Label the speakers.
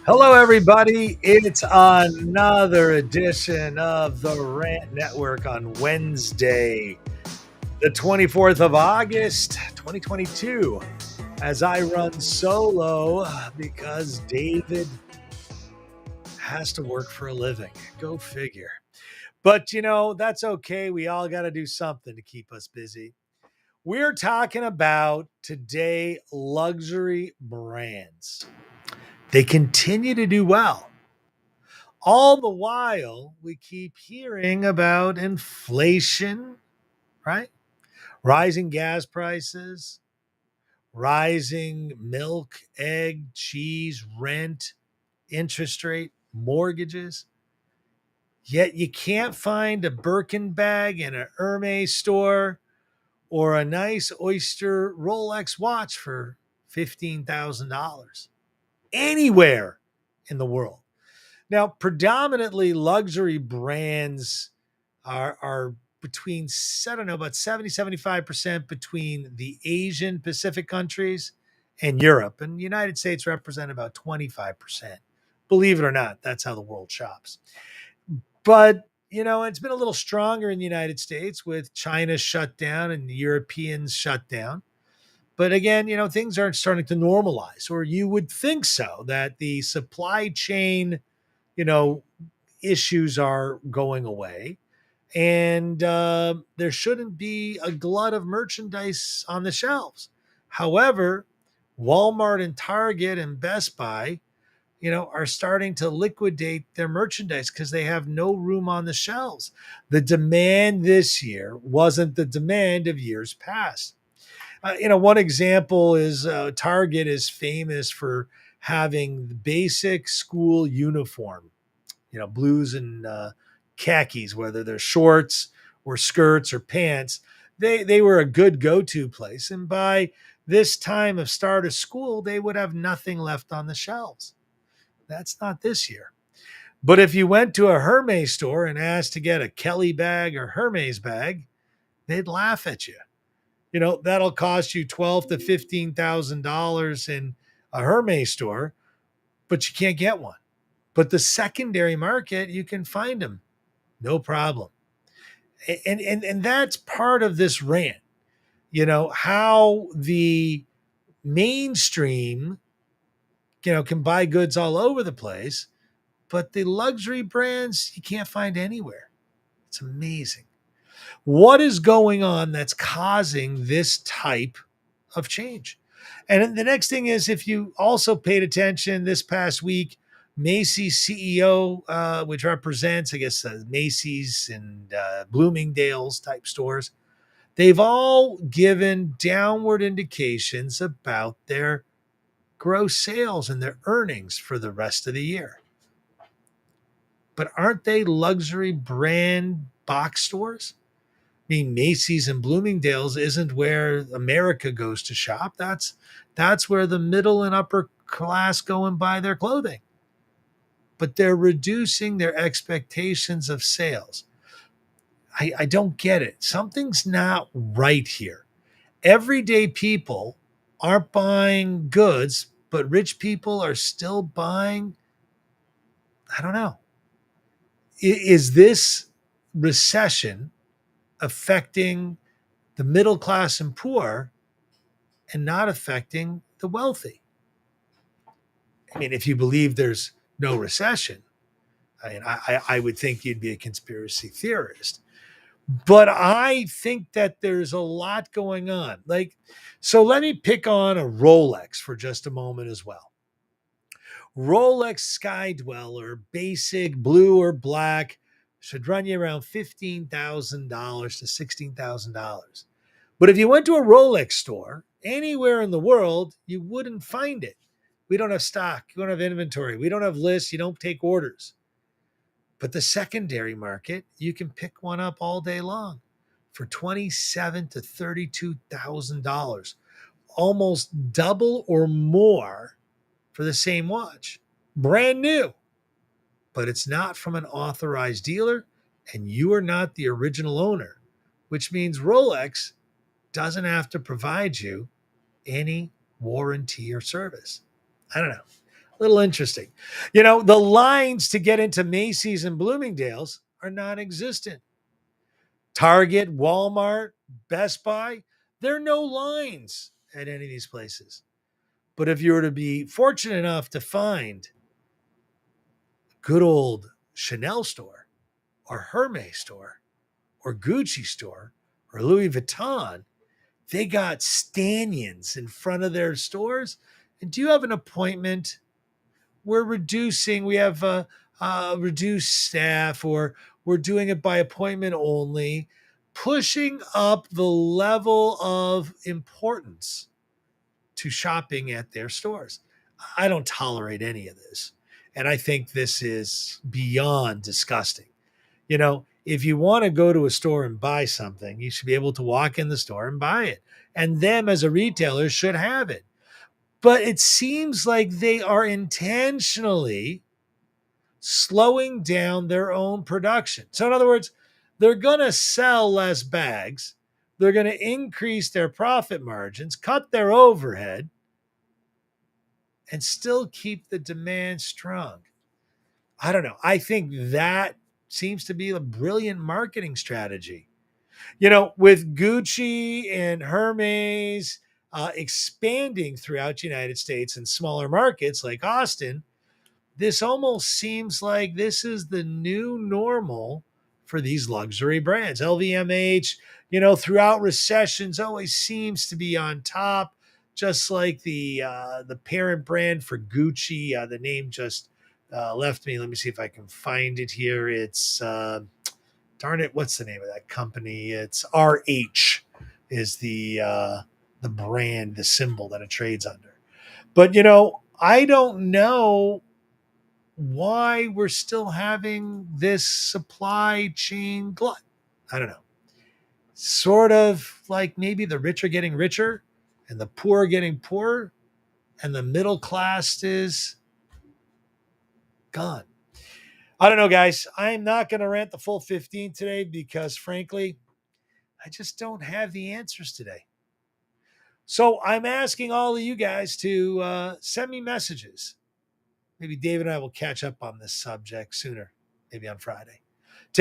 Speaker 1: Hello, everybody. It's another edition of the Rant Network on Wednesday, the 24th of August, 2022, as I run solo because David has to work for a living. Go figure. But, that's okay. We all got to do something to keep us busy. We're talking about today luxury brands. They continue to do well. All the while, we keep hearing about inflation, right? Rising gas prices, rising milk, egg, cheese, rent, interest rate, mortgages. Yet you can't find a Birkin bag in an Hermes store or a nice Oyster Rolex watch for $15,000 anywhere in the world. Now, predominantly luxury brands are between, I don't know, about 70-75% between the Asian Pacific countries and Europe. And the United States represent about 25%. Believe it or not, that's how the world shops. But, it's been a little stronger in the United States with China shut down and the Europeans shut down. But again, things aren't starting to normalize, or you would think so, that the supply chain, you know, issues are going away. And there shouldn't be a glut of merchandise on the shelves. However, Walmart and Target and Best Buy, are starting to liquidate their merchandise because they have no room on the shelves. The demand this year wasn't the demand of years past. One example is Target is famous for having the basic school uniform, blues and khakis, whether they're shorts or skirts or pants. They were a good go-to place. And by this time of start of school, they would have nothing left on the shelves. That's not this year. But if you went to a Hermes store and asked to get a Kelly bag or Hermes bag, they'd laugh at you. That'll cost you $12,000 to $15,000 in a Hermes store, but you can't get one. But the secondary market, you can find them, no problem. And that's part of this rant. How the mainstream, can buy goods all over the place, but the luxury brands you can't find anywhere. It's amazing. What is going on that's causing this type of change? And the next thing is, if you also paid attention this past week, Macy's CEO, which represents, I guess, Macy's and Bloomingdale's type stores, they've all given downward indications about their gross sales and their earnings for the rest of the year. But aren't they luxury brand box stores? I mean, Macy's and Bloomingdale's isn't where America goes to shop. That's where the middle and upper class go and buy their clothing. But they're reducing their expectations of sales. I don't get it. Something's not right here. Everyday people aren't buying goods, but rich people are still buying. I don't know. Is this recession affecting the middle class and poor and not affecting the wealthy? I mean, if you believe there's no recession, I would think you'd be a conspiracy theorist. But I think that there's a lot going on. So let me pick on a Rolex for just a moment as well. Rolex Sky Dweller, basic blue or black, should run you around $15,000 to $16,000. But if you went to a Rolex store anywhere in the world, you wouldn't find it. We don't have stock. We don't have inventory. We don't have lists. You don't take orders. But the secondary market, you can pick one up all day long for $27,000 to $32,000, almost double or more for the same watch. Brand new, but it's not from an authorized dealer, and you are not the original owner, which means Rolex doesn't have to provide you any warranty or service. I don't know. Little interesting. You know, the lines to get into Macy's and Bloomingdale's are non existent. Target, Walmart, Best Buy, there are no lines at any of these places. But if you were to be fortunate enough to find a good old Chanel store or Hermes store or Gucci store or Louis Vuitton, they got stanchions in front of their stores. And do you have an appointment? We have reduced staff, or we're doing it by appointment only, pushing up the level of importance to shopping at their stores. I don't tolerate any of this. And I think this is beyond disgusting. You know, if you want to go to a store and buy something, you should be able to walk in the store and buy it. And them as a retailer should have it. But it seems like they are intentionally slowing down their own production. So, in other words, they're going to sell less bags, they're going to increase their profit margins, cut their overhead, and still keep the demand strong. I don't know. I think that seems to be a brilliant marketing strategy. You know, with Gucci and Hermes expanding throughout the United States and smaller markets like Austin, this almost seems like this is the new normal for these luxury brands. LVMH, you know, throughout recessions always seems to be on top, just like the parent brand for Gucci. The name just left me. Let me see if I can find it here. It's darn it, what's the name of that company? It's RH is the brand, the symbol that it trades under. But you know, I don't know why we're still having this supply chain glut. I don't know. Sort of like maybe the rich are getting richer and the poor are getting poorer and the middle class is gone. I don't know, guys. I'm not going to rant the full 15 today because, frankly, I just don't have the answers today. So I'm asking all of you guys to send me messages. Maybe David and I will catch up on this subject sooner, maybe on Friday.